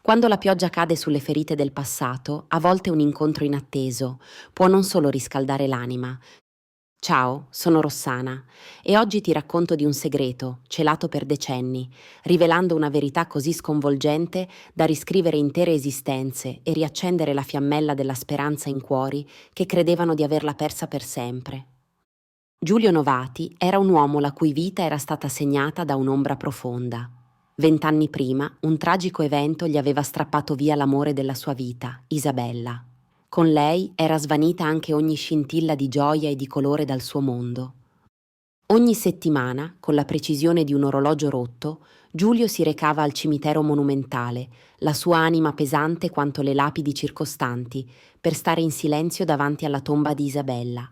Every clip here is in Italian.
Quando la pioggia cade sulle ferite del passato, a volte un incontro inatteso può non solo riscaldare l'anima. Ciao, sono Rossana e oggi ti racconto di un segreto, celato per decenni, rivelando una verità così sconvolgente da riscrivere intere esistenze e riaccendere la fiammella della speranza in cuori che credevano di averla persa per sempre. Giulio Novati era un uomo la cui vita era stata segnata da un'ombra profonda. 20 anni prima, un tragico evento gli aveva strappato via l'amore della sua vita, Isabella. Con lei era svanita anche ogni scintilla di gioia e di colore dal suo mondo. Ogni settimana, con la precisione di un orologio rotto, Giulio si recava al cimitero monumentale, la sua anima pesante quanto le lapidi circostanti, per stare in silenzio davanti alla tomba di Isabella.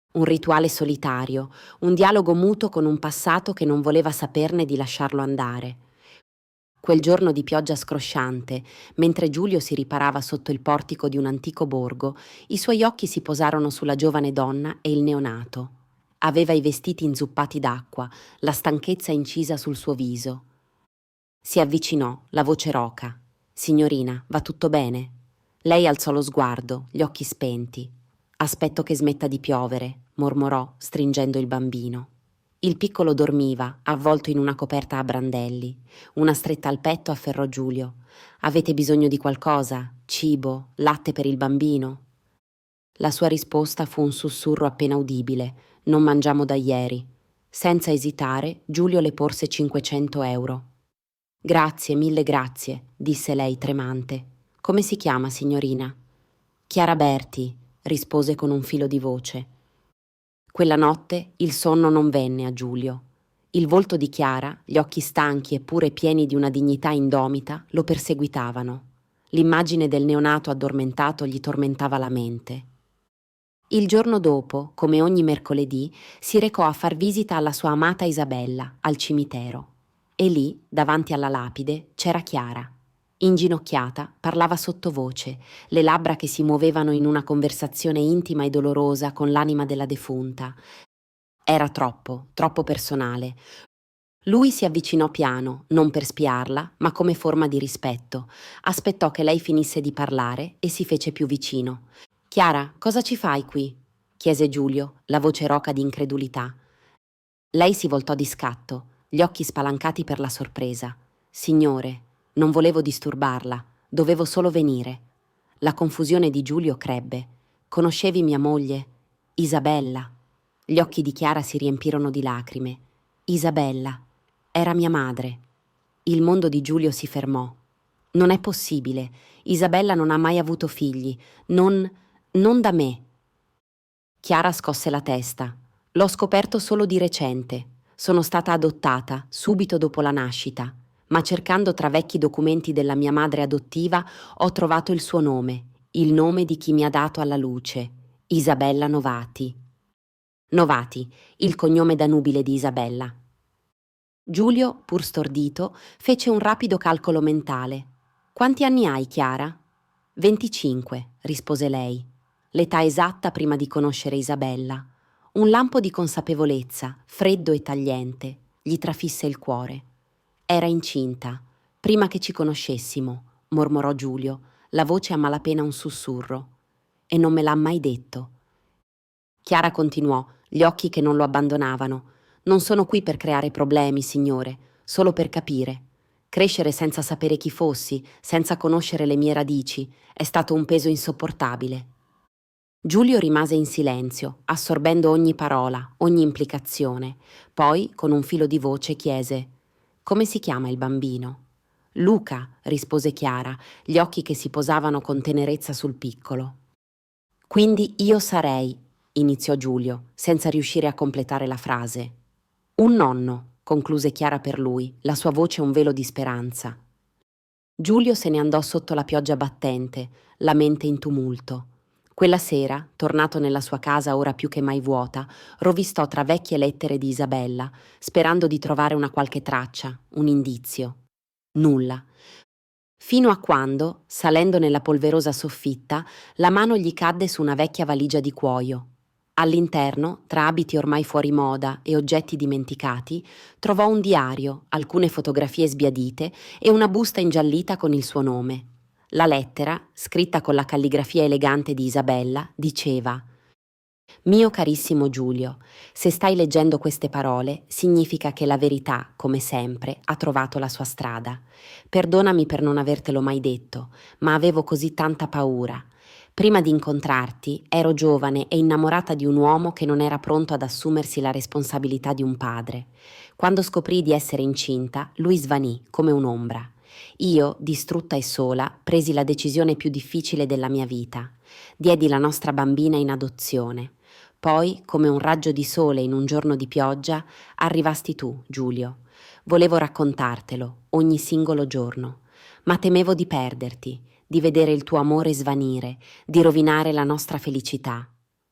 Un rituale solitario, un dialogo muto con un passato che non voleva saperne di lasciarlo andare. Quel giorno di pioggia scrosciante, mentre Giulio si riparava sotto il portico di un antico borgo, i suoi occhi si posarono sulla giovane donna e il neonato. Aveva i vestiti inzuppati d'acqua, la stanchezza incisa sul suo viso. Si avvicinò, la voce roca. «Signorina, va tutto bene?» Lei alzò lo sguardo, gli occhi spenti. «Aspetto che smetta di piovere», mormorò, stringendo il bambino. Il piccolo dormiva, avvolto in una coperta a brandelli. Una stretta al petto afferrò Giulio. «Avete bisogno di qualcosa? Cibo? Latte per il bambino?» La sua risposta fu un sussurro appena udibile. «Non mangiamo da ieri». Senza esitare, Giulio le porse 500 euro. «Grazie, mille grazie», disse lei tremante. «Come si chiama, signorina?» «Chiara Berti», rispose con un filo di voce. Quella notte il sonno non venne a Giulio. Il volto di Chiara, gli occhi stanchi eppure pieni di una dignità indomita, lo perseguitavano. L'immagine del neonato addormentato gli tormentava la mente. Il giorno dopo, come ogni mercoledì, si recò a far visita alla sua amata Isabella, al cimitero. E lì, davanti alla lapide, c'era Chiara. Inginocchiata, parlava sottovoce, le labbra che si muovevano in una conversazione intima e dolorosa con l'anima della defunta. Era troppo, troppo personale. Lui si avvicinò piano, non per spiarla, ma come forma di rispetto. Aspettò che lei finisse di parlare e si fece più vicino. «Chiara, cosa ci fai qui?» chiese Giulio, la voce roca di incredulità. Lei si voltò di scatto, gli occhi spalancati per la sorpresa. «Signore, non volevo disturbarla, dovevo solo venire». La confusione di Giulio crebbe. «Conoscevi mia moglie?» «Isabella». Gli occhi di Chiara si riempirono di lacrime. «Isabella. Era mia madre». Il mondo di Giulio si fermò. «Non è possibile. Isabella non ha mai avuto figli. Non da me». Chiara scosse la testa. «L'ho scoperto solo di recente. Sono stata adottata, subito dopo la nascita. Ma cercando tra vecchi documenti della mia madre adottiva ho trovato il suo nome, il nome di chi mi ha dato alla luce. Isabella Novati». Novati, il cognome da nubile di Isabella. Giulio, pur stordito, fece un rapido calcolo mentale. «Quanti anni hai, Chiara?» «25», rispose lei. L'età esatta prima di conoscere Isabella. Un lampo di consapevolezza, freddo e tagliente, gli trafisse il cuore. «Era incinta, prima che ci conoscessimo», mormorò Giulio, la voce a malapena un sussurro. «E non me l'ha mai detto». Chiara continuò, gli occhi che non lo abbandonavano. «Non sono qui per creare problemi, signore, solo per capire. Crescere senza sapere chi fossi, senza conoscere le mie radici, è stato un peso insopportabile». Giulio rimase in silenzio, assorbendo ogni parola, ogni implicazione. Poi, con un filo di voce, chiese: «Come si chiama il bambino?» «Luca», rispose Chiara, gli occhi che si posavano con tenerezza sul piccolo. «Quindi io sarei», iniziò Giulio, senza riuscire a completare la frase. «Un nonno», concluse Chiara per lui, la sua voce un velo di speranza. Giulio se ne andò sotto la pioggia battente, la mente in tumulto. Quella sera, tornato nella sua casa ora più che mai vuota, rovistò tra vecchie lettere di Isabella, sperando di trovare una qualche traccia, un indizio. Nulla. Fino a quando, salendo nella polverosa soffitta, la mano gli cadde su una vecchia valigia di cuoio. All'interno, tra abiti ormai fuori moda e oggetti dimenticati, trovò un diario, alcune fotografie sbiadite e una busta ingiallita con il suo nome. La lettera, scritta con la calligrafia elegante di Isabella, diceva: Mio carissimo Giulio, se stai leggendo queste parole, significa che la verità, come sempre, ha trovato la sua strada. Perdonami per non avertelo mai detto, ma avevo così tanta paura. Prima di incontrarti, ero giovane e innamorata di un uomo che non era pronto ad assumersi la responsabilità di un padre. Quando scoprì di essere incinta, lui svanì come un'ombra. Io, distrutta e sola, presi la decisione più difficile della mia vita. Diedi la nostra bambina in adozione. Poi, come un raggio di sole in un giorno di pioggia, arrivasti tu, Giulio. Volevo raccontartelo, ogni singolo giorno, ma temevo di perderti, di vedere il tuo amore svanire, di rovinare la nostra felicità.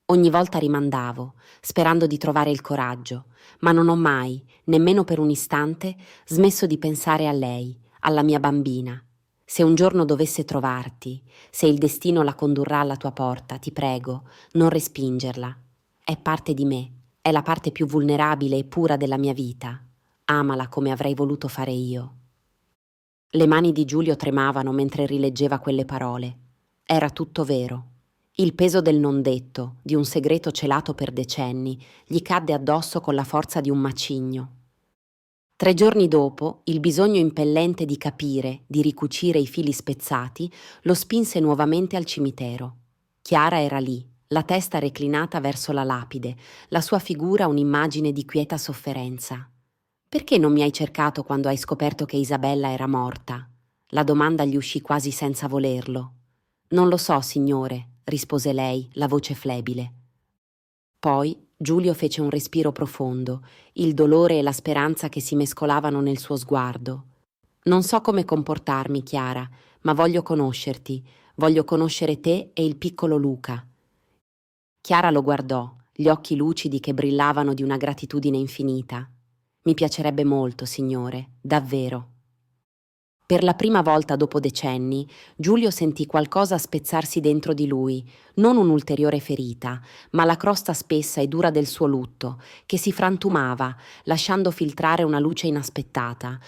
Ogni volta rimandavo, sperando di trovare il coraggio, ma non ho mai, nemmeno per un istante, smesso di pensare a lei, alla mia bambina. Se un giorno dovesse trovarti, se il destino la condurrà alla tua porta, ti prego, non respingerla. È parte di me, è la parte più vulnerabile e pura della mia vita. Amala come avrei voluto fare io. Le mani di Giulio tremavano mentre rileggeva quelle parole. Era tutto vero. Il peso del non detto, di un segreto celato per decenni, gli cadde addosso con la forza di un macigno. 3 giorni dopo, il bisogno impellente di capire, di ricucire i fili spezzati, lo spinse nuovamente al cimitero. Chiara era lì, la testa reclinata verso la lapide, la sua figura un'immagine di quieta sofferenza. Perché non mi hai cercato quando hai scoperto che Isabella era morta? La domanda gli uscì quasi senza volerlo. Non lo so, signore, rispose lei, la voce flebile. Poi Giulio fece un respiro profondo, il dolore e la speranza che si mescolavano nel suo sguardo. Non so come comportarmi, Chiara, ma voglio conoscerti, voglio conoscere te e il piccolo Luca. Chiara lo guardò, gli occhi lucidi che brillavano di una gratitudine infinita. Mi piacerebbe molto, signore, davvero. Per la prima volta dopo decenni, Giulio sentì qualcosa spezzarsi dentro di lui, non un'ulteriore ferita, ma la crosta spessa e dura del suo lutto, che si frantumava, lasciando filtrare una luce inaspettata.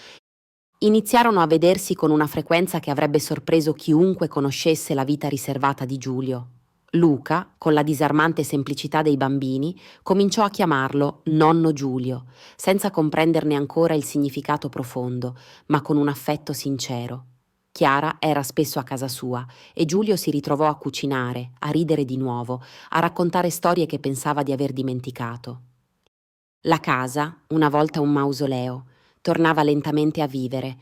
Iniziarono a vedersi con una frequenza che avrebbe sorpreso chiunque conoscesse la vita riservata di Giulio. Luca, con la disarmante semplicità dei bambini, cominciò a chiamarlo nonno Giulio, senza comprenderne ancora il significato profondo, ma con un affetto sincero. Chiara era spesso a casa sua e Giulio si ritrovò a cucinare, a ridere di nuovo, a raccontare storie che pensava di aver dimenticato. La casa, una volta un mausoleo, tornava lentamente a vivere,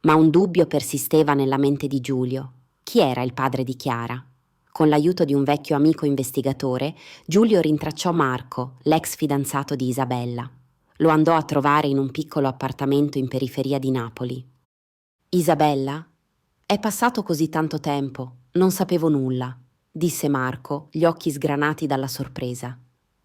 ma un dubbio persisteva nella mente di Giulio. Chi era il padre di Chiara? Con l'aiuto di un vecchio amico investigatore, Giulio rintracciò Marco, l'ex fidanzato di Isabella. Lo andò a trovare in un piccolo appartamento in periferia di Napoli. Isabella? È passato così tanto tempo, non sapevo nulla, disse Marco, gli occhi sgranati dalla sorpresa.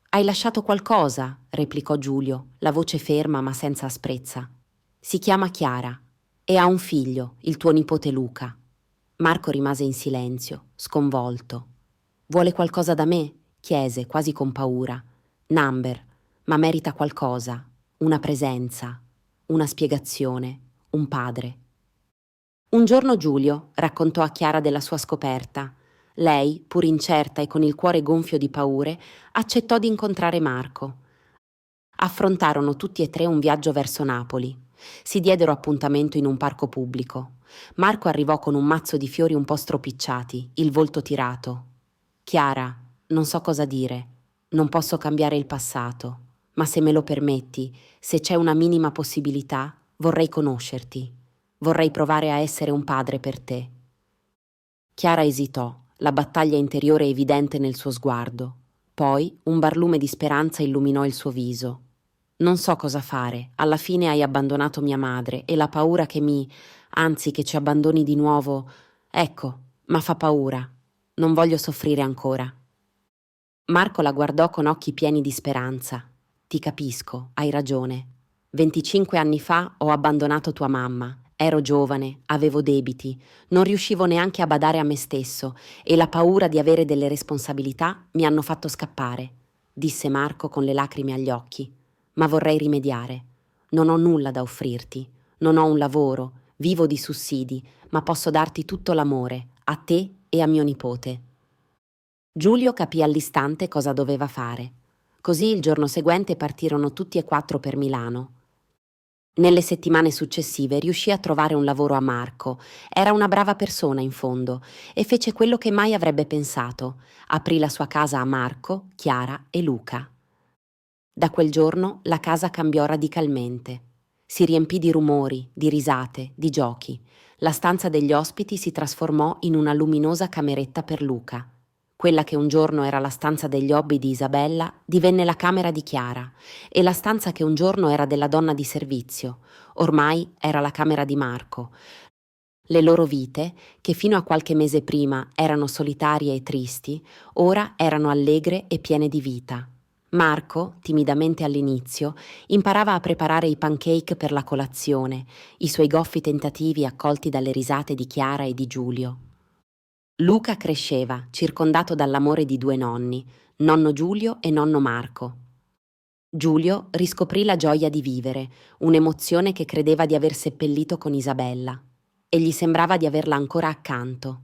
Hai lasciato qualcosa? Replicò Giulio, la voce ferma ma senza asprezza. Si chiama Chiara e ha un figlio, il tuo nipote Luca. Marco rimase in silenzio, sconvolto. Vuole qualcosa da me? Chiese, quasi con paura. Number, ma merita qualcosa, una presenza, una spiegazione, un padre. Un giorno Giulio raccontò a Chiara della sua scoperta. Lei, pur incerta e con il cuore gonfio di paure, accettò di incontrare Marco. Affrontarono tutti e tre un viaggio verso Napoli. Si diedero appuntamento in un parco pubblico. Marco arrivò con un mazzo di fiori un po' stropicciati, il volto tirato. Chiara, non so cosa dire. Non posso cambiare il passato, ma se me lo permetti, se c'è una minima possibilità, vorrei conoscerti. Vorrei provare a essere un padre per te. Chiara esitò, la battaglia interiore evidente nel suo sguardo. Poi un barlume di speranza illuminò il suo viso. Non so cosa fare, alla fine hai abbandonato mia madre e la paura anzi che ci abbandoni di nuovo, ecco, ma fa paura. Non voglio soffrire ancora. Marco la guardò con occhi pieni di speranza. Ti capisco, hai ragione. 25 anni fa ho abbandonato tua mamma. Ero giovane, avevo debiti, non riuscivo neanche a badare a me stesso e la paura di avere delle responsabilità mi hanno fatto scappare. disse Marco con le lacrime agli occhi, ma vorrei rimediare. Non ho nulla da offrirti, non ho un lavoro, vivo di sussidi, ma posso darti tutto l'amore, a te e a mio nipote. Giulio capì all'istante cosa doveva fare. Così il giorno seguente partirono tutti e quattro per Milano. Nelle settimane successive riuscì a trovare un lavoro a Marco. Era una brava persona in fondo e fece quello che mai avrebbe pensato. Aprì la sua casa a Marco, Chiara e Luca. Da quel giorno la casa cambiò radicalmente. Si riempì di rumori, di risate, di giochi. La stanza degli ospiti si trasformò in una luminosa cameretta per Luca. Quella che un giorno era la stanza degli hobby di Isabella divenne la camera di Chiara e la stanza che un giorno era della donna di servizio, ormai era la camera di Marco. Le loro vite, che fino a qualche mese prima erano solitarie e tristi, ora erano allegre e piene di vita. Marco, timidamente all'inizio, imparava a preparare i pancake per la colazione, i suoi goffi tentativi accolti dalle risate di Chiara e di Giulio. Luca cresceva, circondato dall'amore di due nonni, nonno Giulio e nonno Marco. Giulio riscoprì la gioia di vivere, un'emozione che credeva di aver seppellito con Isabella, e gli sembrava di averla ancora accanto.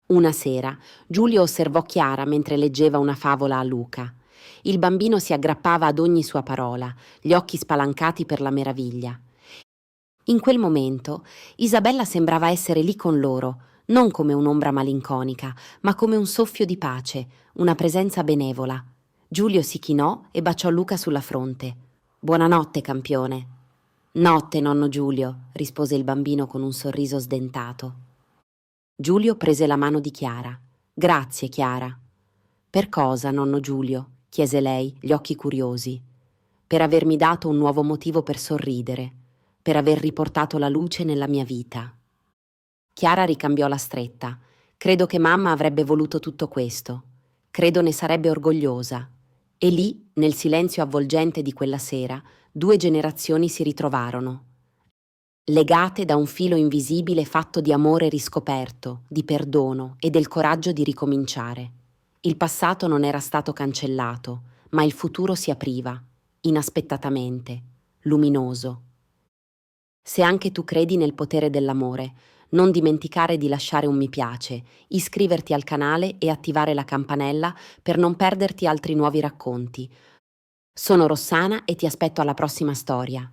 Una sera, Giulio osservò Chiara mentre leggeva una favola a Luca. Il bambino si aggrappava ad ogni sua parola, gli occhi spalancati per la meraviglia. In quel momento, Isabella sembrava essere lì con loro, non come un'ombra malinconica, ma come un soffio di pace, una presenza benevola. Giulio si chinò e baciò Luca sulla fronte. «Buonanotte, campione». «Notte, nonno Giulio», rispose il bambino con un sorriso sdentato. Giulio prese la mano di Chiara. «Grazie, Chiara». «Per cosa, nonno Giulio?» chiese lei, gli occhi curiosi. «Per avermi dato un nuovo motivo per sorridere, per aver riportato la luce nella mia vita». Chiara ricambiò la stretta. «Credo che mamma avrebbe voluto tutto questo. Credo ne sarebbe orgogliosa». E lì, nel silenzio avvolgente di quella sera, due generazioni si ritrovarono, legate da un filo invisibile fatto di amore riscoperto, di perdono e del coraggio di ricominciare. Il passato non era stato cancellato, ma il futuro si apriva, inaspettatamente, luminoso. Se anche tu credi nel potere dell'amore, non dimenticare di lasciare un mi piace, iscriverti al canale e attivare la campanella per non perderti altri nuovi racconti. Sono Rossana e ti aspetto alla prossima storia.